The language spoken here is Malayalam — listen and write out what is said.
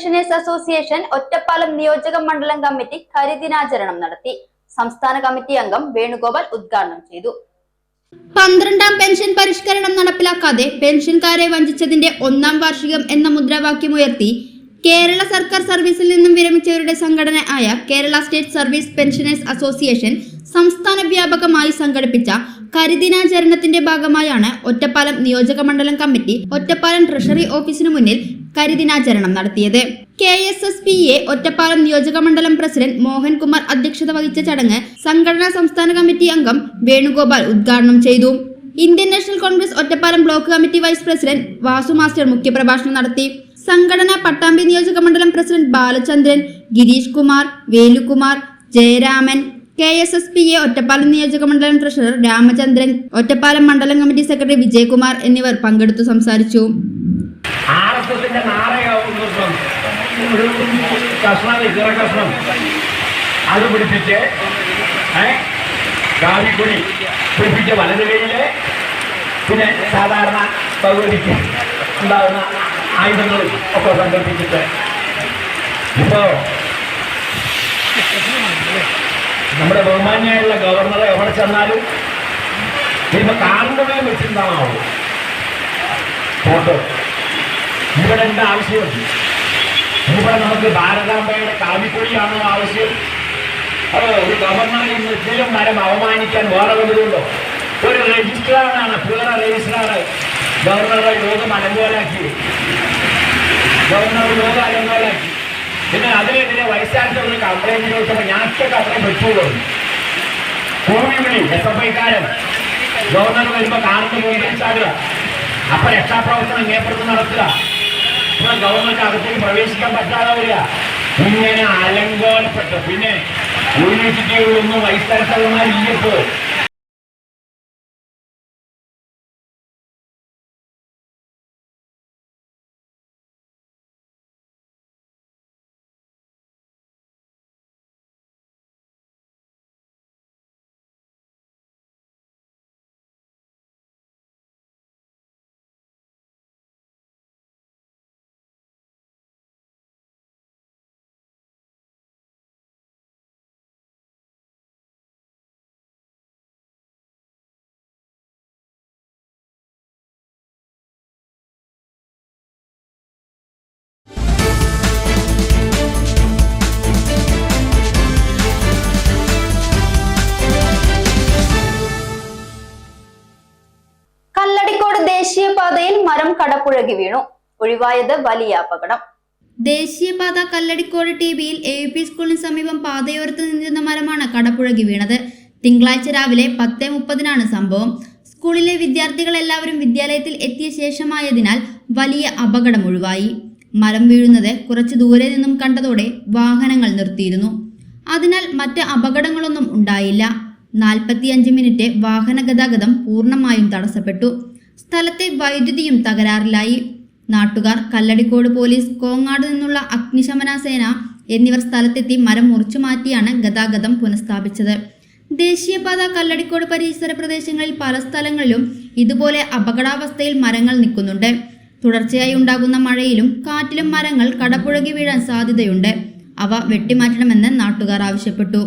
പെൻഷനേഴ്സ് അസോസിയേഷൻ ഒറ്റപ്പാലം നിയോജക മണ്ഡലം കമ്മിറ്റി കരിദിനാചരണം നടത്തി. സംസ്ഥാന കമ്മിറ്റി അംഗം വേണുഗോപാൽ ഉദ്ഘാടനം ചെയ്തു. 12ാം പെൻഷൻ പരിഷ്കരണം നടപ്പിലാക്കാതെ പെൻഷൻകാരെ വഞ്ചിച്ചതിന്റെ 1ാം വാർഷികം എന്ന മുദ്രാവാക്യമുയർത്തി കേരള സർക്കാർ സർവീസിൽ നിന്നും വിരമിച്ചവരുടെ സംഘടന ആയ Kerala state service pensioners association സംസ്ഥാന വ്യാപകമായി സംഘടിപ്പിച്ച കരിദിനാചരണത്തിന്റെ ഭാഗമായാണ് ഒറ്റപ്പാലം നിയോജക മണ്ഡലം കമ്മിറ്റി ഒറ്റപ്പാലം ട്രഷറി ഓഫീസിനു മുന്നിൽ കരിദിനാചരണം നടത്തിയത്. KSSPA ഒറ്റപ്പാലം നിയോജക മണ്ഡലം പ്രസിഡന്റ് മോഹൻകുമാർ അധ്യക്ഷത വഹിച്ച ചടങ്ങ് സംഘടനാ സംസ്ഥാന കമ്മിറ്റി അംഗം വേണുഗോപാൽ ഉദ്ഘാടനം ചെയ്തു. Indian National Congress Ottapalam block committee vice president Vasu master മുഖ്യപ്രഭാഷണം നടത്തി. സംഘടനാ പട്ടാമ്പി നിയോജക മണ്ഡലം പ്രസിഡന്റ് ബാലചന്ദ്രൻ, ഗിരീഷ് കുമാർ, വേലുകുമാർ, ജയരാമൻ, KSSPA ഒറ്റപ്പാലം നിയോജക മണ്ഡലം ട്രഷറർ രാമചന്ദ്രൻ, ഒറ്റപ്പാലം മണ്ഡലം കമ്മിറ്റി സെക്രട്ടറി വിജയകുമാർ എന്നിവർ പങ്കെടുത്തു സംസാരിച്ചു. അത് പിടിപ്പിച്ച് കാവിക്കുടി പിടിപ്പിച്ച വലത് കൈയില് പിന്നെ സാധാരണ പൗരടിക്ക് ഉണ്ടാകുന്ന ആയുധങ്ങളും ഒക്കെ സങ്കല്പിച്ചിട്ട് ഇപ്പോ നമ്മുടെ ബഹുമാന്യായുള്ള ഗവർണറെ എവിടെ ചെന്നാലും ഇപ്പൊ കാറിന്റെ വെച്ചിട്ടുണ്ടാവും ഫോട്ടോ. ഇവിടെ എന്താ ആവശ്യം? ഇവിടെ നമുക്ക് ഭാരതാംബയുടെ കാവിക്കുഴിയാണോ ആവശ്യം? ഒരു ഗവർണറെ ഇന്നും മരം അവമാനിക്കാൻ വേറെ വന്നതുകൊണ്ടോ? ഒരു രജിസ്ട്രാറാണ്, പൂർണ്ണ രജിസ്ട്രാറ് ഗവർണറുടെ യോഗം അലങ്കോലാക്കി, പിന്നെ അതിനെതിരെ വൈശാഖിന്റെ കംപ്ലൈന്റ് ചോദിച്ചപ്പോൾ ഞാനൊക്കെ അത്രയും പറ്റുള്ളൂ. കൂവിവിളി SFIക്കാരൻ ഗവർണർ വരുമ്പോ കാണുന്ന മുൻപിച്ചാകുക, അപ്പൊ രക്ഷാപ്രവർത്തനം അങ്ങേപ്പുറത്ത് നടത്തുക. ഇപ്പോൾ ഗവർണർക്ക് അകത്തേക്ക് പ്രവേശിക്കാൻ പറ്റാതെ വരിക. ഇങ്ങനെ അലങ്കോലപ്പെട്ടു. പിന്നെ യൂണിവേഴ്സിറ്റികളിലൊന്നും വൈസ് ചാൻസലർമാരില്ലപ്പോൾ. ദേശീയപാതയിൽ മരം കടപുഴകി വീണു. ഒഴിവായത് വലിയ അപകടം. ദേശീയപാത കല്ലടിക്കോട് TBയിൽ AUP സ്കൂളിന് സമീപം പാതയോരത്ത് നിന്നിരുന്ന മരമാണ് കടപുഴകി വീണത്. തിങ്കളാഴ്ച രാവിലെ 10:30 സംഭവം. സ്കൂളിലെ വിദ്യാർത്ഥികൾ എല്ലാവരും വിദ്യാലയത്തിൽ എത്തിയ ശേഷമായതിനാൽ വലിയ അപകടം ഒഴിവായി. മരം വീഴുന്നത് കുറച്ചു ദൂരെ നിന്നും കണ്ടതോടെ വാഹനങ്ങൾ നിർത്തിയിരുന്നു. അതിനാൽ മറ്റ് അപകടങ്ങളൊന്നും ഉണ്ടായില്ല. 45 മിനിറ്റ് വാഹന ഗതാഗതം പൂർണ്ണമായും തടസ്സപ്പെട്ടു. സ്ഥലത്തെ വൈദ്യുതിയും തകരാറിലായി. നാട്ടുകാർ, കല്ലടിക്കോട് പോലീസ്, കോങ്ങാട് നിന്നുള്ള അഗ്നിശമന സേന എന്നിവർ സ്ഥലത്തെത്തി മരം മുറിച്ചു മാറ്റിയാണ് ഗതാഗതം പുനഃസ്ഥാപിച്ചത്. ദേശീയപാത കല്ലടിക്കോട് പരിസര പ്രദേശങ്ങളിൽ പല സ്ഥലങ്ങളിലും ഇതുപോലെ അപകടാവസ്ഥയിൽ മരങ്ങൾ നിൽക്കുന്നുണ്ട്. തുടർച്ചയായി ഉണ്ടാകുന്ന മഴയിലും കാറ്റിലും മരങ്ങൾ കടപുഴകി വീഴാൻ സാധ്യതയുണ്ട്. അവ വെട്ടിമാറ്റണമെന്ന് നാട്ടുകാർ ആവശ്യപ്പെട്ടു.